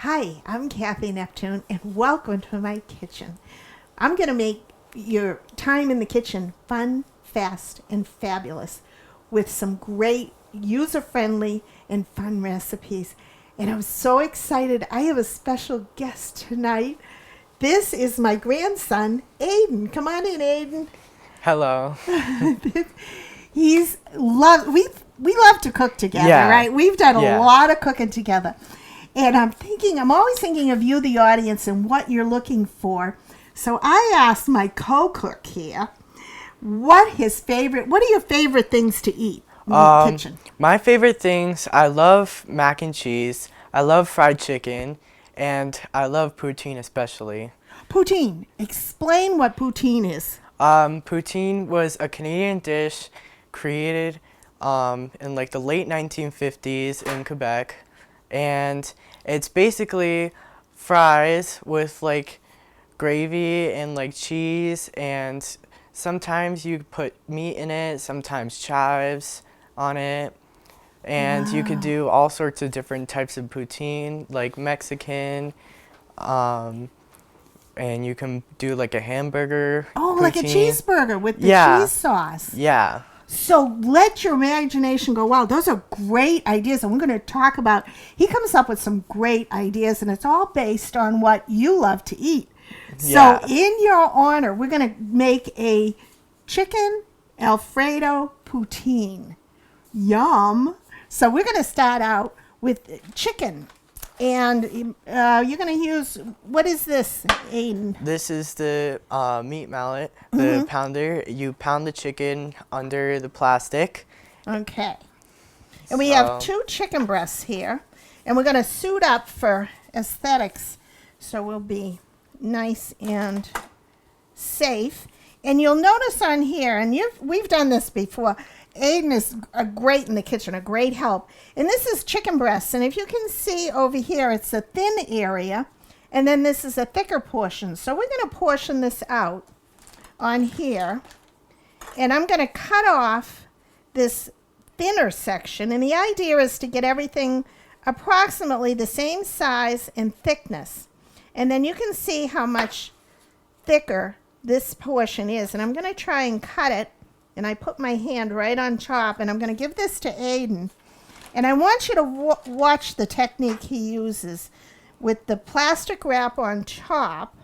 Hi, I'm Cathy Neptune, and welcome to my kitchen. I'm going to make your time in the kitchen fun, fast, and fabulous with some great, user-friendly, and fun recipes. And I'm so excited. I have a special guest tonight. This is my grandson, Aiden. Come on in, Aiden. Hello. We love to cook together, Yeah. right? We've done a Yeah. lot of cooking together. And I'm always thinking of you, the audience, and what you're looking for. So I asked my co-cook here, what are your favorite things to eat in the kitchen? My favorite things, I love mac and cheese, I love fried chicken, and I love poutine especially. Poutine. Explain what poutine is. Poutine was a Canadian dish created in like the late 1950s in Quebec, and it's basically fries with like gravy and like cheese, and sometimes you put meat in it, sometimes chives on it, and you could do all sorts of different types of poutine, like Mexican, and you can do like a hamburger Oh, like a poutine. cheeseburger with the Yeah. cheese sauce. Yeah. So let your imagination go wild. Those are great ideas. And we're going to talk about, he comes up with some great ideas, and it's all based on what you love to eat. Yeah. So in your honor, we're going to make a chicken Alfredo Poutine. Yum. So we're going to start out with chicken. And you're going to use, what is this, Aiden? This is the meat mallet, the pounder. You pound the chicken under the plastic. Okay. And we have 2 chicken breasts here. And we're going to suit up for aesthetics. So we'll be nice and safe. And you'll notice on here, and we've done this before, Aiden is great in the kitchen, a great help. And this is chicken breasts. And if you can see over here, it's a thin area. And then this is a thicker portion. So we're going to portion this out on here. And I'm going to cut off this thinner section. And the idea is to get everything approximately the same size and thickness. And then you can see how much thicker this portion is. And I'm going to try and cut it. And I put my hand right on top, and I'm going to give this to Aiden. And I want you to watch the technique he uses with the plastic wrap on top.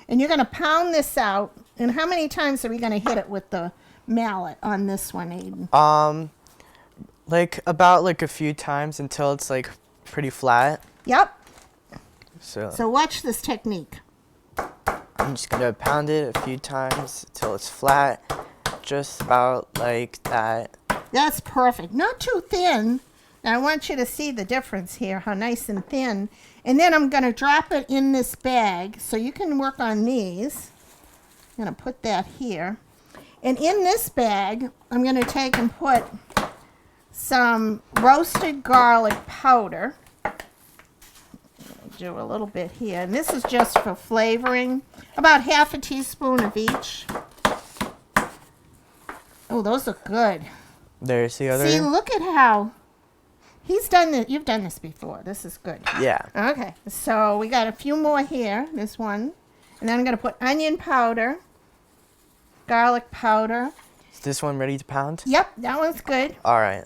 And you're going to pound this out. And how many times are we going to hit it with the mallet on this one, Aiden? Like about like a few times until it's like pretty flat. Yep. So Watch this technique. I'm just gonna pound it a few times until it's flat, just about like that. That's perfect. Not too thin. Now I want you to see the difference here, how nice and thin. And then I'm going to drop it in this bag so you can work on these. I'm going to put that here. And in this bag, I'm going to take and put some roasted garlic powder. Do a little bit here. And this is just for flavoring. About half a teaspoon of each. Oh, those look good. There's the other. See, look at how he's done this. You've done this before. This is good. Yeah. Okay, so we got a few more here. This one. And then I'm going to put onion powder, garlic powder. Is this one ready to pound? Yep, that one's good. All right.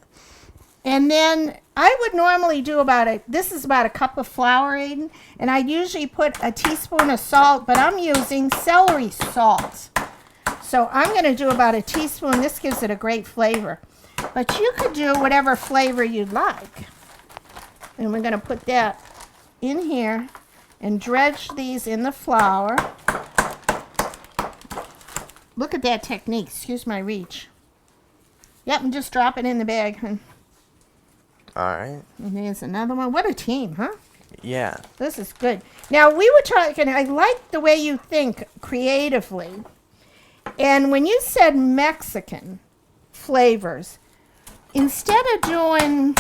And then I would normally do this is about a cup of flour, Aiden. And I usually put a teaspoon of salt, but I'm using celery salt. So I'm going to do about a teaspoon. This gives it a great flavor. But you could do whatever flavor you'd like. And we're going to put that in here and dredge these in the flour. Look at that technique. Excuse my reach. Yep, and just drop it in the bag. And All right. there's another one. What a team, huh? Yeah. This is good. Now, we were talking, I like the way you think creatively. And when you said Mexican flavors, instead of doing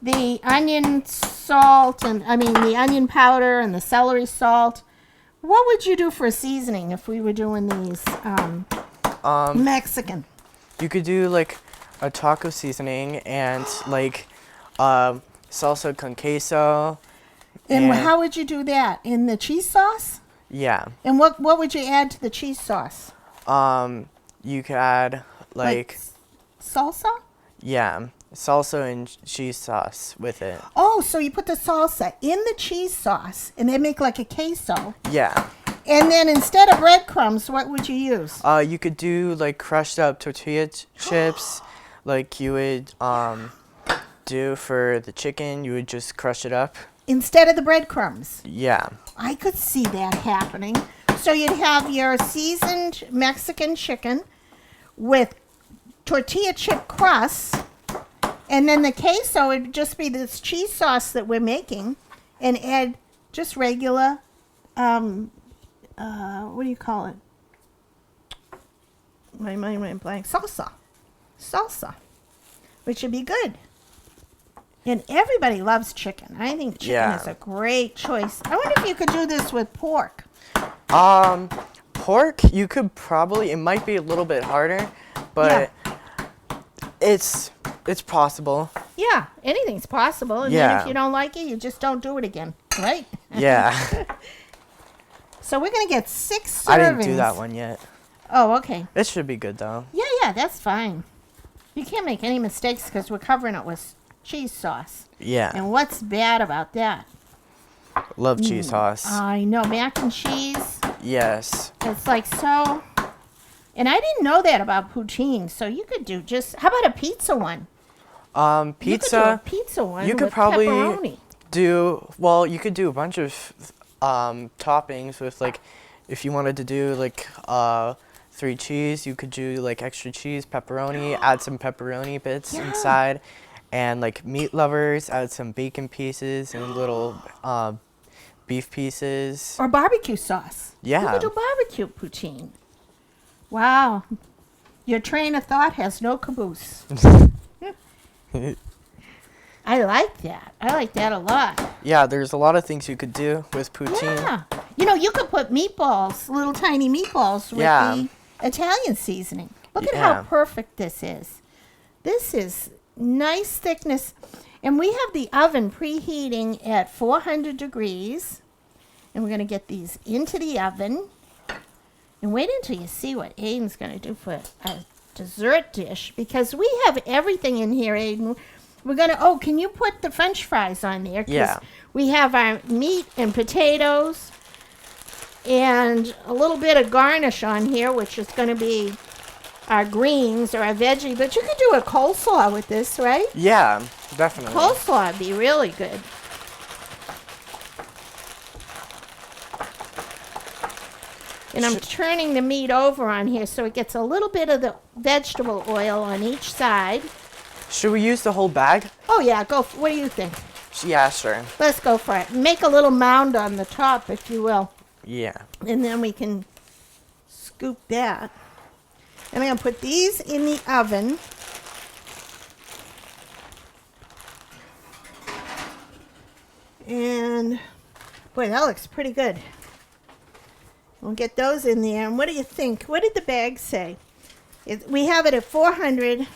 the onion salt the onion powder and the celery salt, what would you do for a seasoning if we were doing these Mexican? You could do like a taco seasoning and like salsa con queso And how would you do that? In the cheese sauce? Yeah. And what would you add to the cheese sauce? You could add like salsa? Yeah, salsa and cheese sauce with it. Oh, so you put the salsa in the cheese sauce and then make like a queso. Yeah. And then instead of breadcrumbs, what would you use? You could do like crushed up tortilla chips, like you would do for the chicken. You would just crush it up. Instead of the breadcrumbs? Yeah. I could see that happening. So you'd have your seasoned Mexican chicken with tortilla chip crust, and then the queso would just be this cheese sauce that we're making, and add just regular, what do you call it? My mind went blank. Salsa, which would be good. And everybody loves chicken. I think chicken is a great choice. I wonder if you could do this with pork. Pork, you could probably, it might be a little bit harder, but it's possible. Yeah, anything's possible. And then if you don't like it, you just don't do it again, right? Yeah. So we're going to get 6 servings. I didn't do that one yet. Oh, okay. It should be good, though. Yeah, that's fine. You can't make any mistakes because we're covering it with cheese sauce. Yeah. And what's bad about that? Love cheese sauce. I know. Mac and cheese. Yes. It's like so. And I didn't know that about poutine. So you could do how about a pizza one? Pizza. You could do a pizza one. You could with probably pepperoni. you could do a bunch of toppings with, like, if you wanted to do like 3 cheese, you could do like extra cheese, pepperoni, add some pepperoni bits inside, and like meat lovers, add some bacon pieces and little beef pieces. Or barbecue sauce. Yeah. You could do barbecue poutine. Wow. Your train of thought has no caboose. I like that. I like that a lot. Yeah, there's a lot of things you could do with poutine. Yeah. You know, you could put meatballs, little tiny meatballs with the Italian seasoning. Look at how perfect this is. This is nice thickness. And we have the oven preheating at 400 degrees. And we're going to get these into the oven. And wait until you see what Aiden's going to do for a dessert dish. Because we have everything in here, Aiden. We're going to, can you put the French fries on there? 'Cause we have our meat and potatoes and a little bit of garnish on here, which is going to be our greens or our veggie. But you could do a coleslaw with this, right? Yeah, definitely. Coleslaw would be really good. And I'm turning the meat over on here so it gets a little bit of the vegetable oil on each side. Should we use the whole bag? Oh, yeah. What do you think? Yeah, sure. Let's go for it. Make a little mound on the top, if you will. Yeah. And then we can scoop that. And I'm going to put these in the oven. And, boy, that looks pretty good. We'll get those in there. And what do you think? What did the bag say? We have it at 400.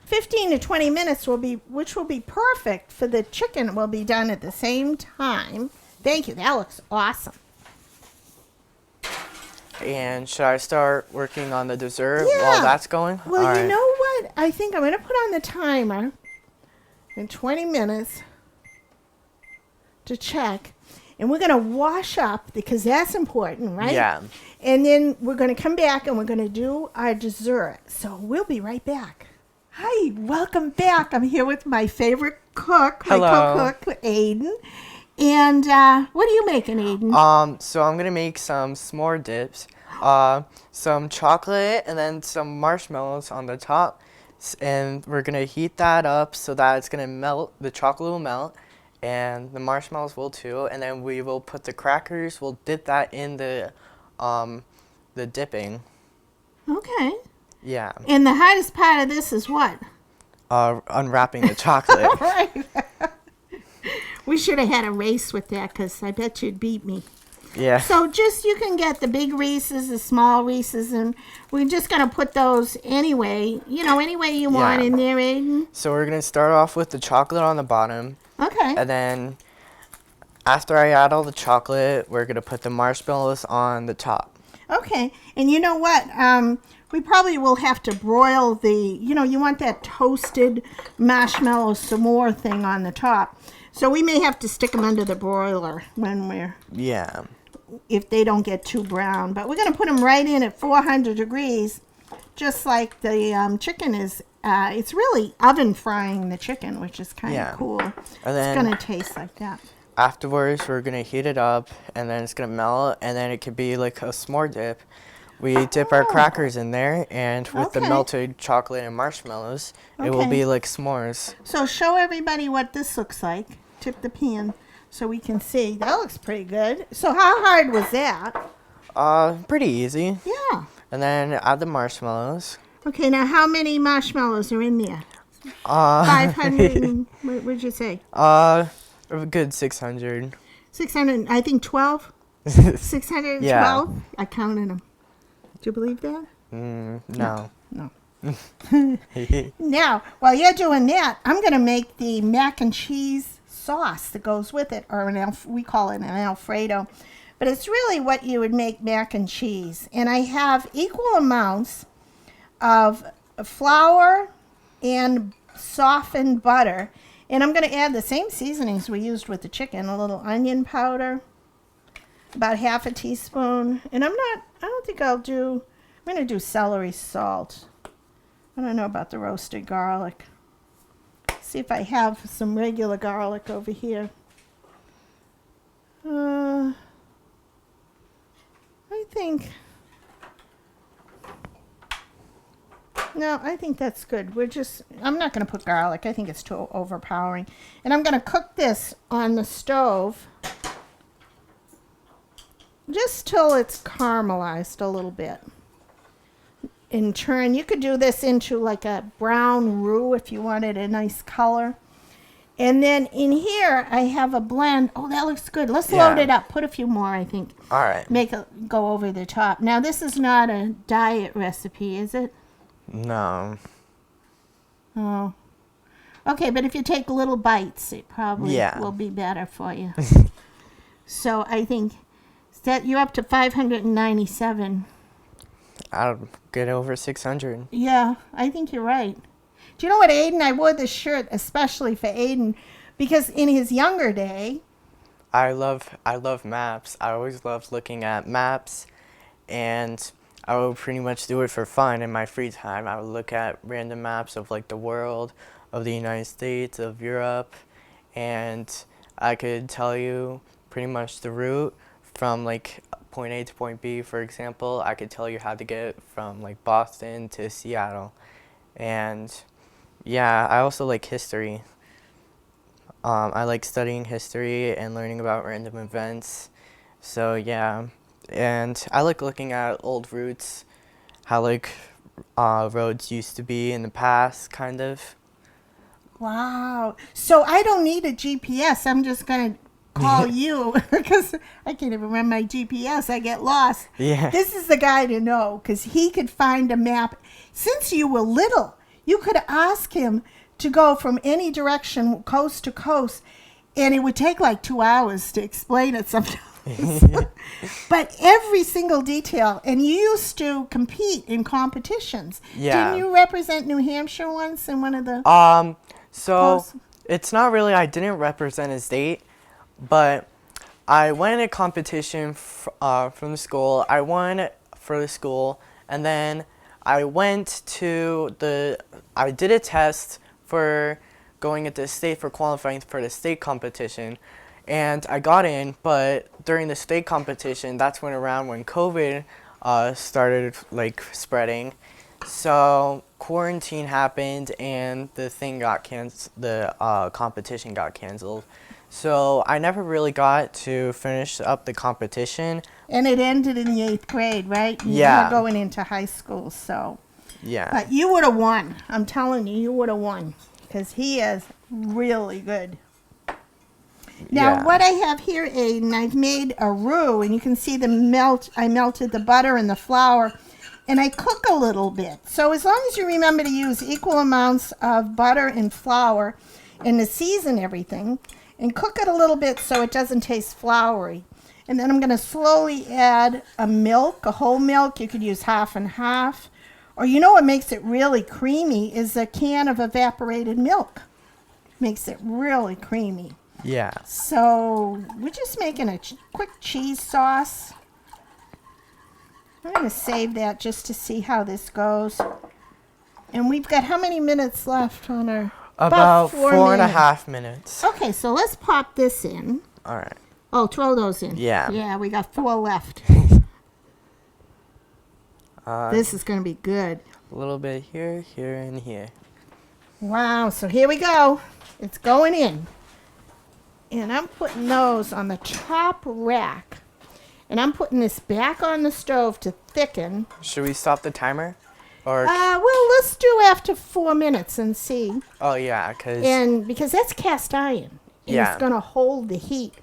15 to 20 minutes which will be perfect for the chicken. Will be done at the same time. Thank you. That looks awesome. And should I start working on the dessert while that's going? Well, you know what? I think I'm going to put on the timer in 20 minutes to check. And we're going to wash up because that's important, right? Yeah. And then we're going to come back and we're going to do our dessert. So we'll be right back. Hi, welcome back. I'm here with my favorite cook, my co-cook, Aiden. And what are you making, Aiden? So I'm gonna make some s'more dips, some chocolate, and then some marshmallows on the top. And we're gonna heat that up so that it's gonna melt. The chocolate will melt, and the marshmallows will too. And then we will put the crackers. We'll dip that in the dipping. Okay. Yeah. And the hardest part of this is what? Unwrapping the chocolate. Right. We should have had a race with that because I bet you'd beat me. Yeah. So you can get the big Reese's, the small Reese's, and we're just going to put those anyway, any way you want in there, Aiden. So we're going to start off with the chocolate on the bottom. Okay. And then After I add all the chocolate, we're going to put the marshmallows on the top. Okay, and you know what? We probably will have to broil you want that toasted marshmallow s'more thing on the top. So we may have to stick them under the broiler if they don't get too brown. But we're going to put them right in at 400 degrees, just like the chicken is. It's really oven frying the chicken, which is kind of cool. And then it's going to taste like that. Afterwards, we're going to heat it up, and then it's going to melt, and then it could be like a s'more dip. We dip our crackers in there, and with the melted chocolate and marshmallows, it will be like s'mores. So show everybody what this looks like. Tip the pan so we can see. That looks pretty good. So how hard was that? Pretty easy. Yeah. And then add the marshmallows. Okay, now how many marshmallows are in there? 500, what would you say? A good 600. 600, I think 12. 612? Yeah. I counted them. Do you believe that? No. No. Now, while you're doing that, I'm going to make the mac and cheese sauce that goes with it, or we call it an Alfredo. But it's really what you would make mac and cheese. And I have equal amounts of flour and softened butter. And I'm going to add the same seasonings we used with the chicken, a little onion powder, about half a teaspoon. And I'm going to do celery salt. I don't know about the roasted garlic. See if I have some regular garlic over here. I think that's good. I'm not going to put garlic. I think it's too overpowering. And I'm going to cook this on the stove just till it's caramelized a little bit. In turn, you could do this into like a brown roux if you wanted a nice color. And then in here, I have a blend. Oh, that looks good. Let's load it up. Put a few more, I think. All right. Make it go over the top. Now, this is not a diet recipe, is it? No. Oh. Okay, but if you take little bites, it probably will be better for you. So I think that you're up to 597. I'll get over 600. Yeah, I think you're right. Do you know what, Aiden? I wore this shirt especially for Aiden because in his younger day, I love maps. I always loved looking at maps, and I would pretty much do it for fun in my free time. I would look at random maps of like the world, of the United States, of Europe, and I could tell you pretty much the route from like point A to point B. For example, I could tell you how to get from like Boston to Seattle. And yeah, I also like history. I like studying history and learning about random events. So yeah, and I like looking at old routes, how like roads used to be in the past, kind of. Wow. So I don't need a GPS. I'm just going to call you because I can't even run my GPS. I get lost. Yeah. This is the guy to know because he could find a map. Since you were little, you could ask him to go from any direction, coast to coast, and it would take like 2 hours to explain it sometimes. But every single detail, and you used to compete in competitions. Yeah. Didn't you represent New Hampshire once in one of the so it's not really, I didn't represent a state, but I went in a competition from the school. I won for the school, and then I did a test for going into the state for qualifying for the state competition, and I got in, but during the state competition, that's when COVID started like spreading. So quarantine happened, and the thing got the competition got canceled. So I never really got to finish up the competition. And it ended in the 8th grade, right? Yeah. You were going into high school, so. Yeah. But you would have won. I'm telling you, you would have won because he is really good. Now, what I have here, Aiden, I've made a roux, and you can see I melted the butter and the flour, and I cook a little bit. So as long as you remember to use equal amounts of butter and flour and to season everything, and cook it a little bit so it doesn't taste floury. And then I'm going to slowly add a whole milk. You could use half and half. Or you know what makes it really creamy is a can of evaporated milk. Makes it really creamy. Yeah. So we're just making a quick cheese sauce. I'm going to save that just to see how this goes. And we've got how many minutes left on our... About 4.5 minutes. minutes. Okay, so let's pop this in. All right. Oh, throw those in. Yeah. Yeah, we got 4 left. This is going to be good. A little bit here, here, and here. Wow, so here we go. It's going in. And I'm putting those on the top rack. And I'm putting this back on the stove to thicken. Should we stop the timer? Or Well, let's do after 4 minutes and see. oh yeah, Because that's cast iron. And Yeah. it's going to hold the heat.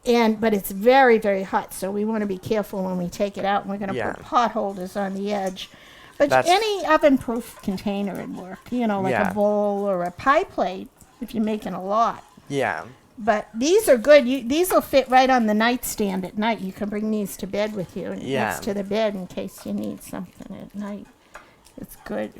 But it's very, very hot, so we want to be careful when we take it out. And we're going to Yeah. put pot holders on the edge. But That's- any oven-proof container would work. You know, like Yeah. a bowl or a pie plate if you're making a lot. yeah. But these are good. These will fit right on the nightstand at night. You can bring these to bed with you Yeah. next to the bed in case you need something at night. It's good.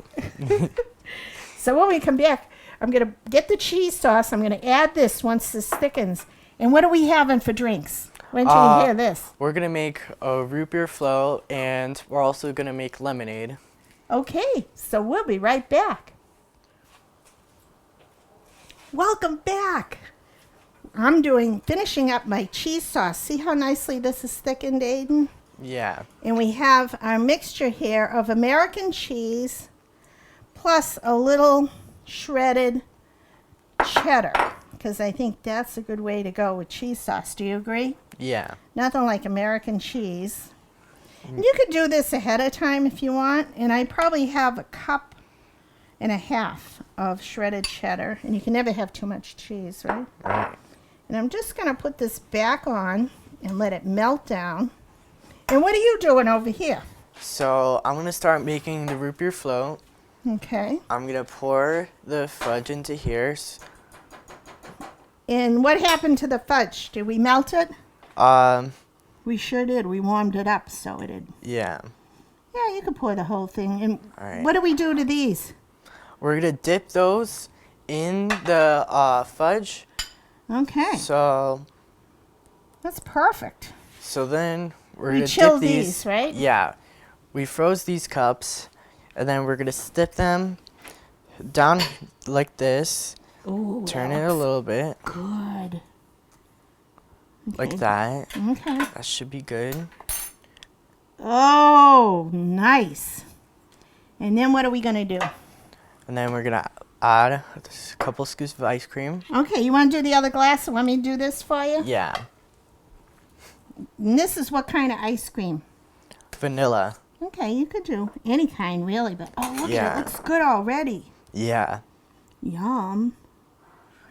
So when we come back, I'm going to get the cheese sauce. I'm going to add this once this thickens. And what are we having for drinks? When do you hear this? We're gonna make a root beer float, and we're also gonna make lemonade. Okay, so we'll be right back. Welcome back. I'm finishing up my cheese sauce. See how nicely this is thickened, Aiden? Yeah. And we have our mixture here of American cheese plus a little shredded cheddar, because I think that's a good way to go with cheese sauce. Do you agree? Yeah. Nothing like American cheese. And you could do this ahead of time if you want. And I probably have 1.5 cups of shredded cheddar. And you can never have too much cheese, right? Right. And I'm just going to put this back on and let it melt down. And what are you doing over here? So I'm gonna start making the root beer float. Okay. I'm gonna pour the fudge into here. And what happened to the fudge? Did we melt it? We sure did. We warmed it up so it did. Yeah. Yeah, you can pour the whole thing. And All right. what do we do to these? We're gonna dip those in the fudge. Okay. So That's perfect. then we're We gonna chill dip these, right? Yeah. We froze these cups, and then we're gonna dip them down like this. Ooh, Turn that it a looks little bit good. like Okay. that. Okay. That should be good. Oh, nice. And then what are we going to do? And then we're gonna add a couple scoops of ice cream. Okay, you want to do the other glass? Want me to do this for you? Yeah. And this is what kind of ice cream? Vanilla. Okay, you could do any kind, really. But, oh, look at it. Yeah. It looks good already. Yeah. Yum.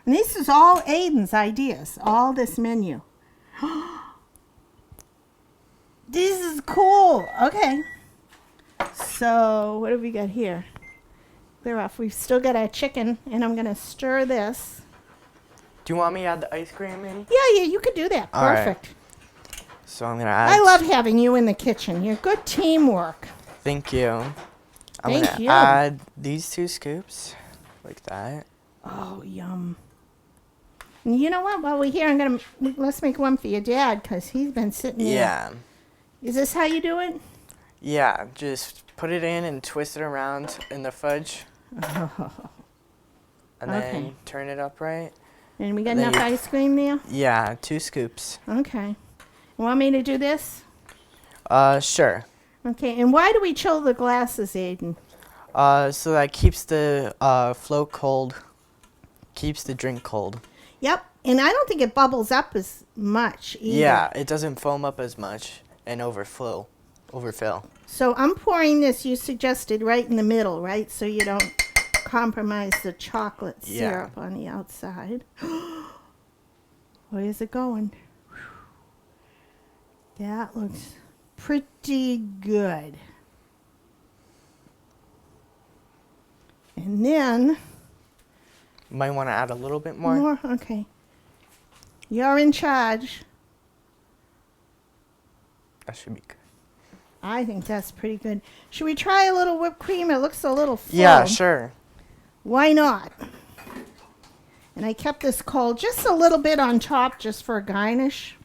And this is all Aiden's ideas, all this menu. This is cool. Okay. So, what have we got here? Clear off. We've still got our chicken, and I'm going to stir this. Do you want me to add the ice cream in? Yeah, you could do that. All right. Perfect. So I'm gonna add. I love having you in the kitchen. You're good teamwork. Thank you. I'm Thank gonna you. add these 2 scoops, like that. Oh, yum. And you know what? While we're here, let's make one for your dad, because he's been sitting there. Yeah. Is this how you do it? Yeah. Just put it in and twist it around in the fudge, Oh. and Okay. then turn it upright. And we got Then enough you- ice cream there? Yeah, 2 scoops. Okay. Want me to do this? Sure. Okay, and why do we chill the glasses, Aiden? So that keeps the float cold, keeps the drink cold. Yep, and I don't think it bubbles up as much either. Yeah, it doesn't foam up as much and overfill. So I'm pouring this, you suggested, right in the middle, right? So you don't compromise the chocolate Yeah. syrup on the outside. Where's it going? That looks pretty good. And then Might want to add a little bit more. okay. You're in charge. That should be good. I think that's pretty good. Should we try a little whipped cream? It looks a little full. Yeah, sure. Why not? And I kept this cold just a little bit on top just for a garnish.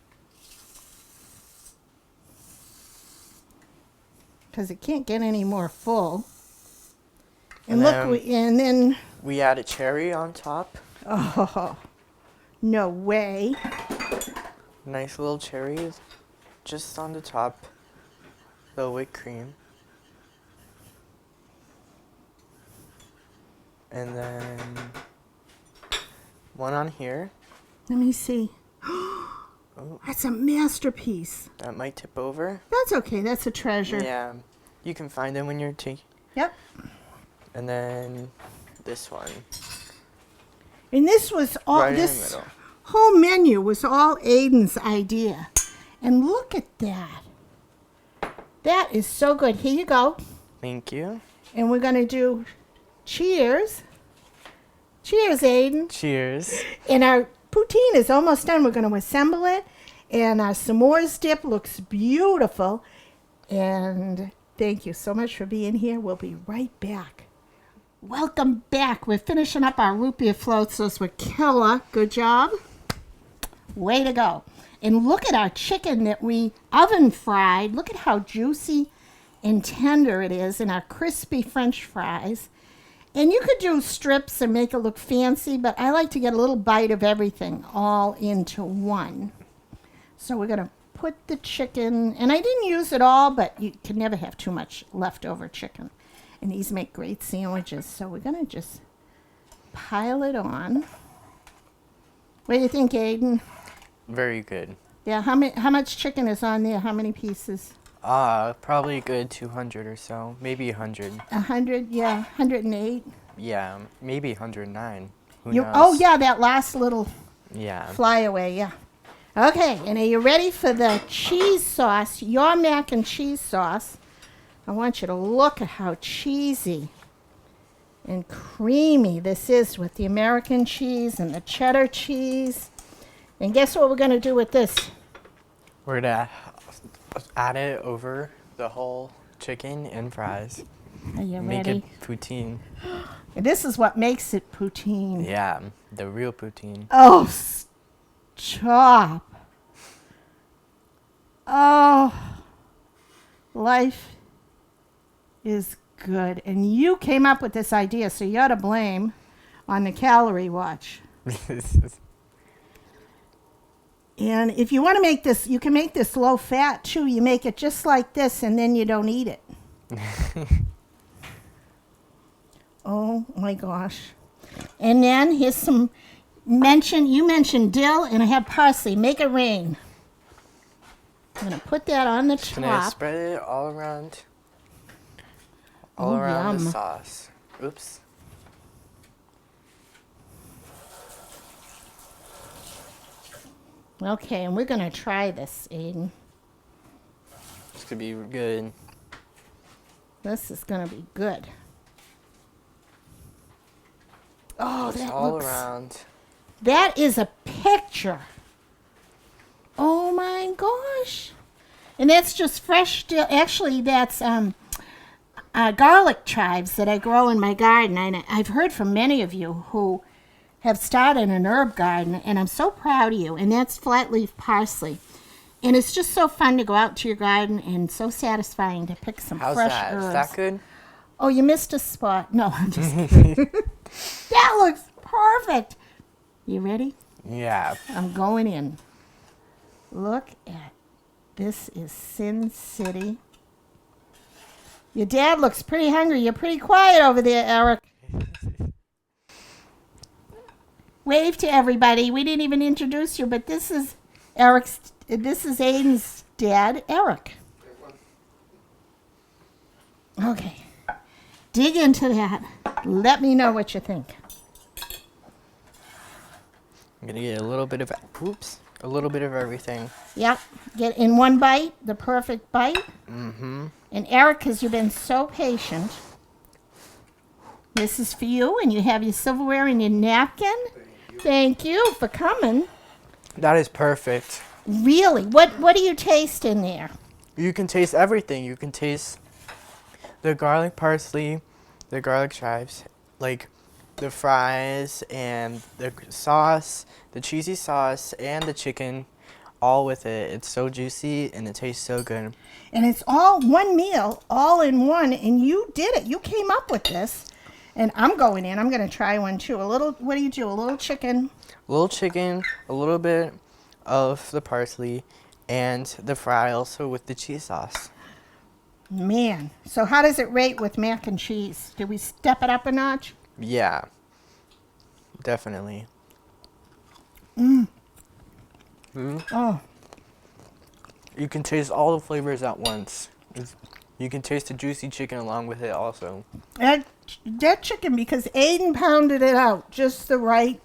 Because it can't get any more full. And then we add a cherry on top. oh, no way. Nice little cherries just on the top. The whipped cream. And then one on here. Let me see. Oh, That's a masterpiece. that might tip over. That's okay. That's a treasure. Yeah, you can find them when you're taking. Yep. And then this one. And this was all Right in the this middle. whole menu was all Aiden's idea. And look at that. That is so good. Here you go. Thank you. And we're going to do cheers. Cheers, Aiden. Cheers. And our poutine is almost done. We're going to assemble it. And our s'mores dip looks beautiful. And thank you so much for being here. We'll be right back. Welcome back. We're finishing up our root beer floats. Those were killer. Good job. Way to go. And look at our chicken that we oven fried. Look at how juicy and tender it is, and our crispy French fries. And you could do strips and make it look fancy, but I like to get a little bite of everything all into one. So we're going to put the chicken, and I didn't use it all, but you can never have too much leftover chicken. And these make great sandwiches, so we're going to just pile it on. What do you think, Aiden? Very good. Yeah, how much chicken is on there? How many pieces? Probably a good 200 or so. Maybe 100. 100, yeah, 108. Yeah, maybe 109. Who You, knows? oh, yeah, that last little Yeah. flyaway, yeah. Okay, and are you ready for the cheese sauce, your mac and cheese sauce? I want you to look at how cheesy and creamy this is with the American cheese and the cheddar cheese. And guess what we're going to do with this? We're gonna add it over the whole chicken and fries. Are you Make ready? it poutine. And this is what makes it poutine. Yeah, the real poutine. Oh, stop. Oh, life is good. And you came up with this idea, so you're to blame on the calorie watch. And if you want to make this, you can make this low fat too. You make it just like this, and then you don't eat it. Oh my gosh. And then here's some you mentioned dill, and I have parsley. Make it rain. I'm going to put that on the Just gonna top. spread it all around. Oh, around the yum. sauce. Oops. Okay, and we're going to try this, Aiden. It's gonna be good. This is going to be good. Oh, It's that all looks... around. That is a picture. Oh my gosh. And that's just fresh dill. Actually, that's garlic chives that I grow in my garden. And I've heard from many of you who have started an herb garden, and I'm so proud of you. And that's flat leaf parsley. And it's just so fun to go out to your garden and so satisfying to pick some How's fresh that? herbs. Is that good? Oh, you missed a spot. No, I'm just kidding. That looks perfect. You ready? Yeah. I'm going in. Look at this is Sin City. Your dad looks pretty hungry. You're pretty quiet over there, Eric. Wave to everybody. We didn't even introduce you, but this is Aiden's dad, Eric. Okay. Dig into that. Let me know what you think. I'm gonna get a little bit of everything. Yep. Get in one bite, the perfect bite. Mm-hmm. And Eric, because you've been so patient, this is for you, and you have your silverware and your napkin. Thank you for coming. That is perfect. Really? What do you taste in there? You can taste everything. You can taste the garlic parsley, the garlic chives, like the fries and the sauce, the cheesy sauce, and the chicken, all with it. It's so juicy and it tastes so good. And it's all one meal, all in one, and you did it. You came up with this. And I'm going in. I'm going to try one too. What do you do? A little chicken. A little chicken, a little bit of the parsley, and the fry also with the cheese sauce. Man. So how does it rate with mac and cheese? Did we step it up a notch? Yeah, definitely. Oh. You can taste all the flavors at once. You can taste the juicy chicken along with it also. That chicken, because Aiden pounded it out just the right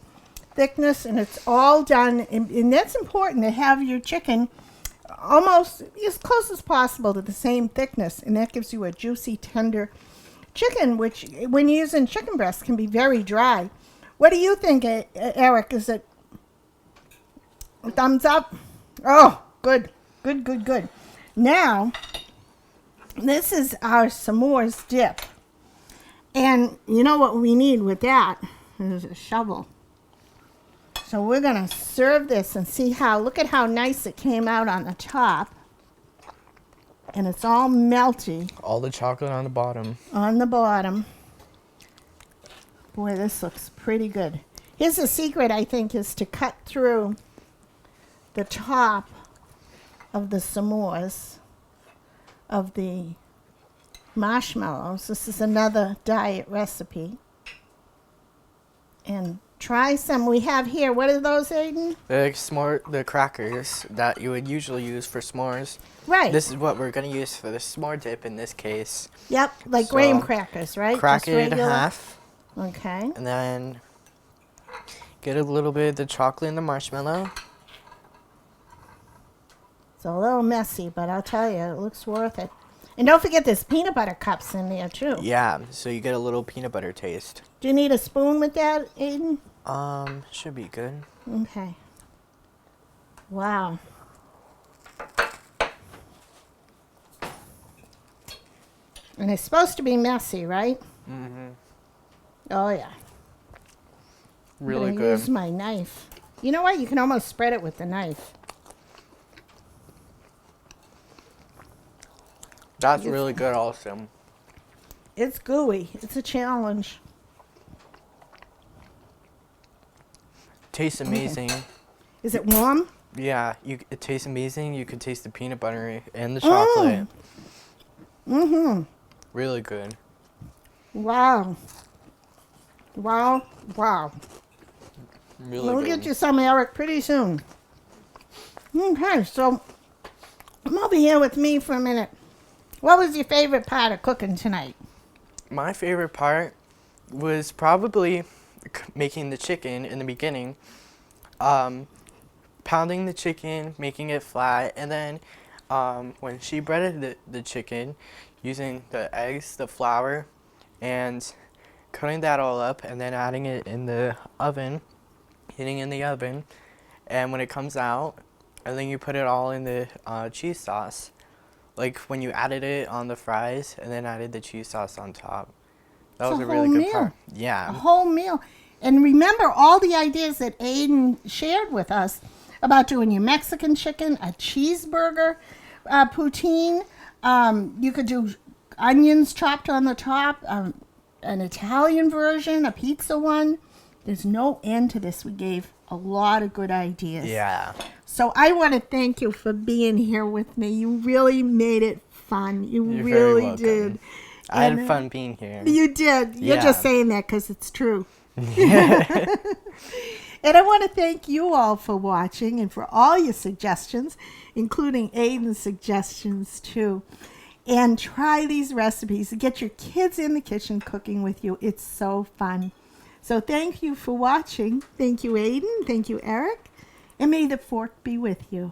thickness, and it's all done. And that's important, to have your chicken almost as close as possible to the same thickness. And that gives you a juicy, tender chicken, which when you're using chicken breast can be very dry. What do you think, Eric? Is it thumbs up? Oh, good. Good, good, good. Now, this is our s'mores dip. And you know what we need with that is a shovel. So we're going to serve this and see look at how nice it came out on the top. And it's all melty. All the chocolate on the bottom. On the bottom. Boy, this looks pretty good. Here's the secret, I think, is to cut through the top of the s'mores of the marshmallows. This is another diet recipe. And try some. We have here, what are those, Aiden? The crackers that you would usually use for s'mores. Right. This is what we're going to use for the s'more dip in this case. Yep, like So, graham crackers, right? Crack Just it in regular? half. Okay. And then get a little bit of the chocolate and the marshmallow. It's a little messy, but I'll tell you, it looks worth it. And don't forget there's peanut butter cups in there, too. Yeah, so you get a little peanut butter taste. Do you need a spoon with that, Aiden? Should be good. Okay. Wow. And it's supposed to be messy, right? Mm-hmm. Oh, yeah. Really I'm gonna good. use my knife. You know what? You can almost spread it with the knife. That's really good also. It's gooey. It's a challenge. Tastes amazing. Is it warm? Yeah, it tastes amazing. You can taste the peanut butter and the chocolate. Mm-hmm. Really good. Wow. Wow. Wow. Really We'll good. get you some, Eric, pretty soon. Okay, so come over here with me for a minute. What was your favorite part of cooking tonight? My favorite part was probably making the chicken in the beginning. Pounding the chicken, making it flat, and then when she breaded the chicken using the eggs, the flour, and cutting that all up, and then adding it in the oven, heating in the oven, and when it comes out, and then you put it all in the cheese sauce. Like when you added it on the fries and then added the cheese sauce on top. That was a really good part. A Yeah. whole meal. And remember all the ideas that Aiden shared with us about doing your Mexican chicken, a cheeseburger, poutine. You could do onions chopped on the top, an Italian version, a pizza one. There's no end to this. We gave a lot of good ideas. Yeah. So I want to thank you for being here with me. You really made it fun. You You're very really welcome. did. I had fun being here. You did. You're Yeah. just saying that because it's true. And I want to thank you all for watching and for all your suggestions, including Aiden's suggestions too. And try these recipes. Get your kids in the kitchen cooking with you. It's so fun. So thank you for watching. Thank you, Aiden. Thank you, Eric. And may the fork be with you.